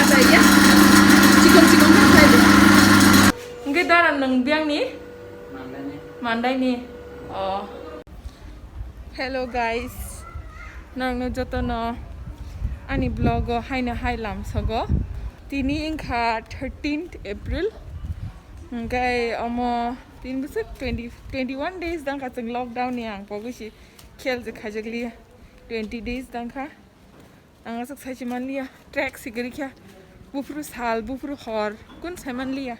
kata ya. Cikong kata ya. Enggak daran nang biang ni. Mandai ni. Oh. Hello guys. Nang no joto no. Ani vlog hai na hai lam sago. Tini ingka 13th April. Enggak amo tin besok 21 days dang kacang lockdown ni ang pogusi khel je khajagli 20 days dang ka ang asak sachi manliya track sigari kya bufru sal bufru khor kun samanliya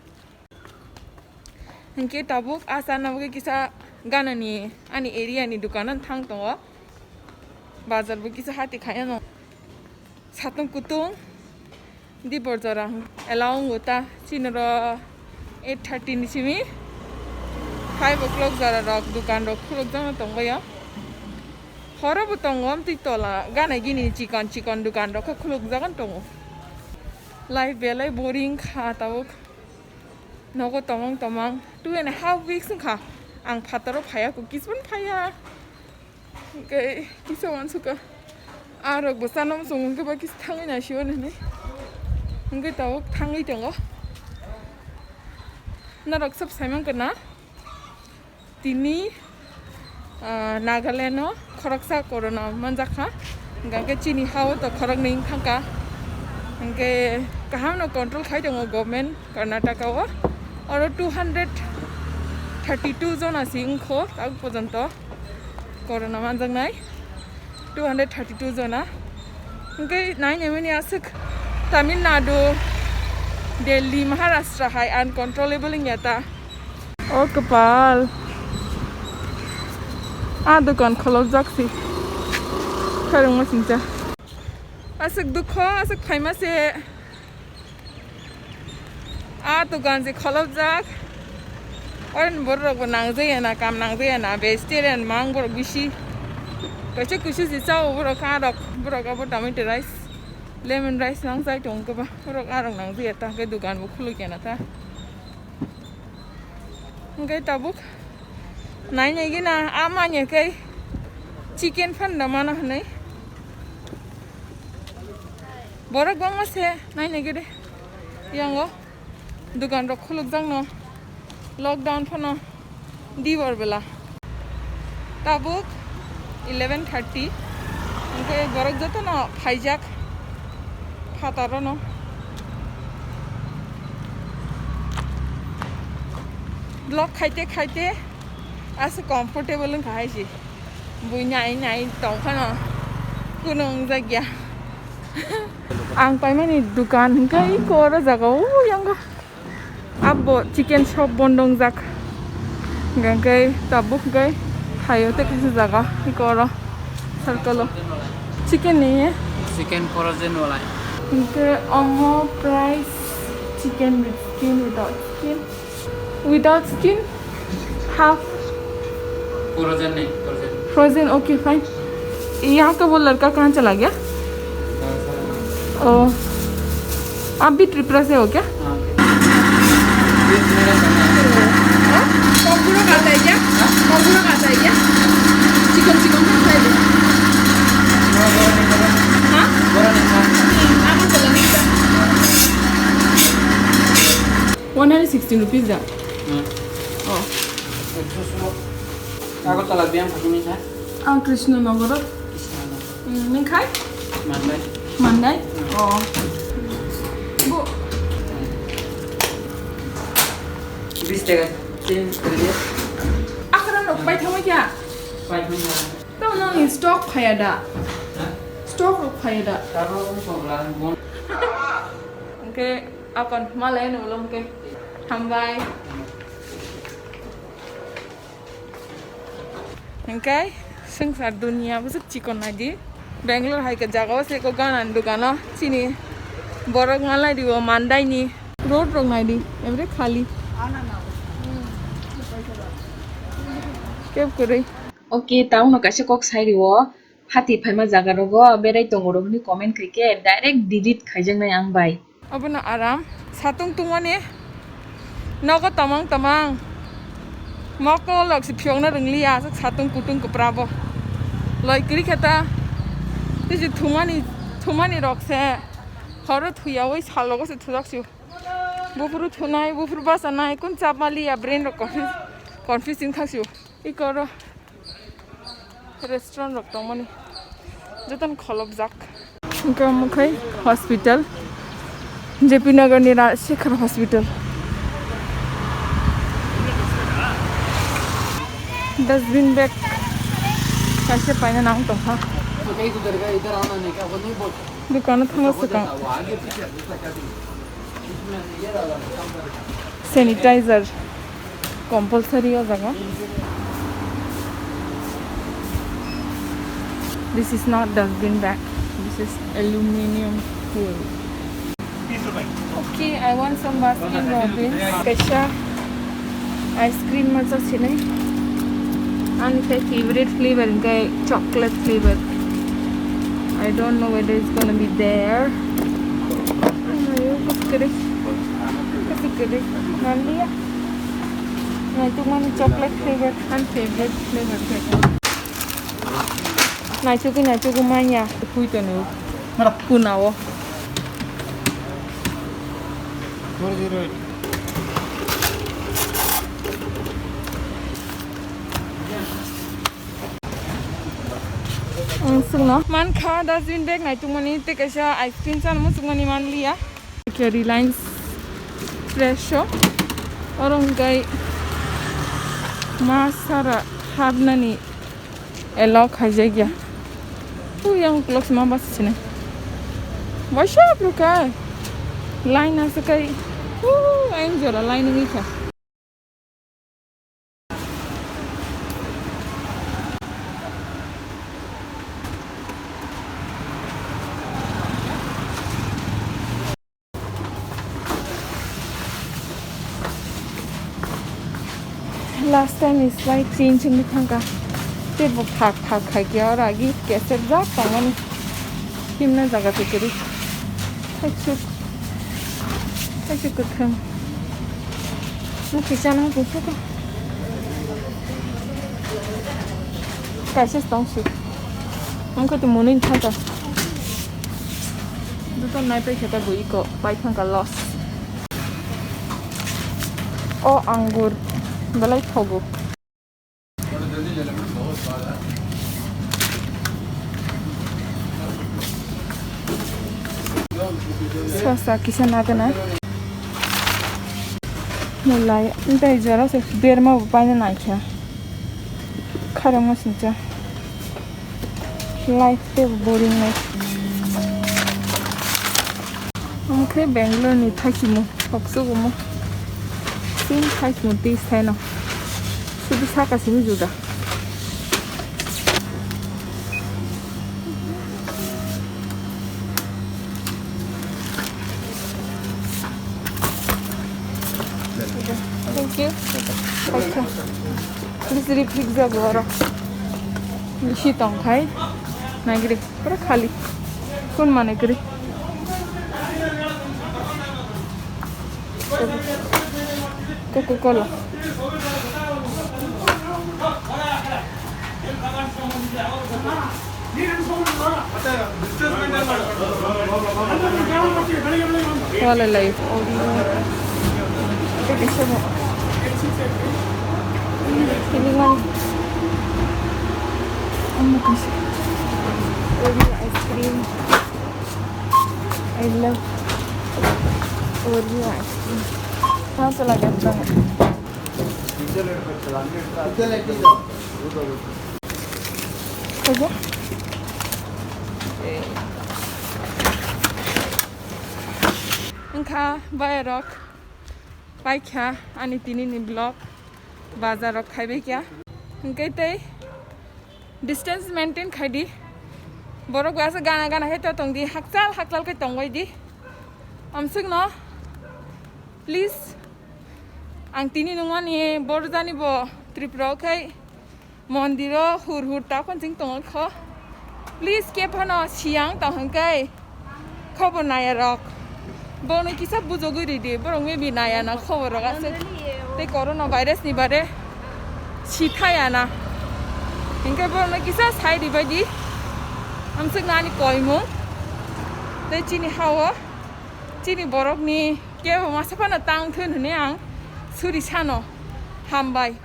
hingke tabuk asa nabuge kisa gana ni ani area ni dukanan thang to bazar bu kisa hati khaya no satung kutung di borjara along uta chinro 8:30 ni simi 5 o'clock zara rok dukan rok khulok jana tongo ya hora bu tongom ti tola gana gini chikan dukan rok khulok jagan tongo life belai boring kha tabuk nogo tomang 2.5 weeks kha ang phataro phaya ko kisbon phaya ke kisawan suka arok busanom sungun ke ba kis thangai na shiwan ne ngai tabuk thangai tongo narok sab saimang kana Tini Nagaland no khoroksa corona manjakha gangke Tini Haathi to khorok ning thangka gangke kaham no control khai dong government Karnataka wa aro 232 jon asing kho tak pojanto corona manjak nai 232 jona gangke nai nemeni asuk Tamil Nadu Delhi Maharashtra hai uncontrollable ingata oh kapal दुकान खोलो जाक्सी खरंग सिंचा असक दुखो असक फाइमा से दुकान से खोलो जाक और बोरक नांगजे ना काम नांगजे ना वेजिटेरियन मांग बोरक बिशी कैसे कुछ से चाव बोरक आरक बोरक अब टमाटो राइस लेमन राइस नांग जाय दं गोबा बोरक आरक नांगजे ता के दुकान बो खुलो केना ता ओंगे ताबुक नाइ नाइ गिना आमान्य के चिकेन फान्दा माना हनै बरक बांगा से नाइ नाइ गिदे यांगो दुकान रो खुलुक जांगनो लॉकडाउन फनो दिवर बेला ताबुक 11:30 ओंके बरक जतो न फाइजाक फातारो न ब्लॉक खाइते Asa comfortable ng kahit si buy nyai tongka no kunong jagya ang paima ni dukan kai ko ra jaga o yang ga abo chicken shop bondong jak gangai tabuk gai hayote kisi jaga ko ra circle chicken ni chicken frozen wala ke omo price chicken with skin without skin half frozen okay fine यहाँ का वो लड़का कहाँ चला गया ओ आप भी त्रिपुरा से हो क्या कोकबोरक आता है क्या कोकबोरक आता है क्या चिकन खाता है हाँ आप चला नहीं था 116 रुपीस दा ओ Aku telah biang begini kan? Krishna Nagara. Neng khai? Mandai. Oh. Bu. 20 টাকা 3 করে দিয়ে Akaran rok pai thamai kya? Pai thun na. Tao nang ni stock phaya da. Stock rok phaya da. Taro ko poglan bon. Okay, akan malay no lom ke. Hambai. Okay, sengsar dunia besok cikon aja. Bangalore hai ke jaga se ko ganan dugano sini borok ngalai di mandai ni road rong nai di every khali kep kore okay tahu no kasih kok sai riwo hati phaima jaga rogo berai tongoro ni comment kike direct delete khaijang nai ang bai abuna aram satung tungane nogo tamang moko lok si phyong na ringlia sak satung kutung ko prabo loi kri khata ti thumani rok se Horo thuya oi salogo se thudaksiu. Bufuru thunai bufuru basanai kun chapali ya brain ro confusing khasiu. Ikoro restaurant rok tongmani. Jotan kholok jak. Mukai hospital. JP Nagar ni Shekhar hospital. Dustbin bag. कैसे पाइना नाम तो था दुकान थंगा सका sanitiser compulsory हो जाएगा This is not dustbin bag, this is aluminium foil. Okay, I want some Baskin Robbins special ice cream also chile. And my favorite flavor is chocolate flavor. I don't know whether it's gonna be there. Chocolate flavor and favorite flavor. Nachuku manya. Kuitanu. Kunao. Man kha dustbin bag nai tumani te kaisa ice cream chan mo sungani man liya ke Reliance fresh और उनका मासारा हाबना नि allow खाइजे गया तो yang close ma bas chine washa bruka line asa kai aim jora line ni kha last time is like changing the thanga te bo phak khai kya aur agi kaise ja tangani himna jaga te keri achu kutham mu kichana ko suka kaise stong su हमको तो मुनिन था तो नहीं पे खेता बुई को bike का loss ओ अंगूर बलाई थोगो स्वासा किसा नागना मुलाई इंता जरा से बेरमा पानी ना क्या खरम सिंचा life is boring हमके बेंगलोर नि थाकिमु हक्सुगुमु सिन थाकिमु दिस थाइनो सुदु साकासिमु जुदा thank you अच्छा please repeat the gora Nishi तंखाई नागिरे पूरा खाली कौन माने करे कोको कोला वाला लाइफ कैसे हो Oreo ice cream. I love Oreo ice cream. कहाँ चला गया था? क्या? इनका बायरॉक बाइक्या आणि तिनी नि ब्लॉक बाजारक खाइबे क्या? इनके ते distance maintain खाइदी borok gasa gana he to tongdi hakal kai tongwai di amsuk no please ang tini nungani borjani bo Tripura kai mondiro hur ta kon jing tong kho please ke phano siang ta hangkai khobor naya rok bono kisa bujoguri di borong me bi naya na khobor rok ase te corona virus ni bare sithaya na Inka borno kisa sai di badi amsuk nani koimu te Tini Haathi Tini borok ni kebo masa pana tang thun hene ang suri sano hambai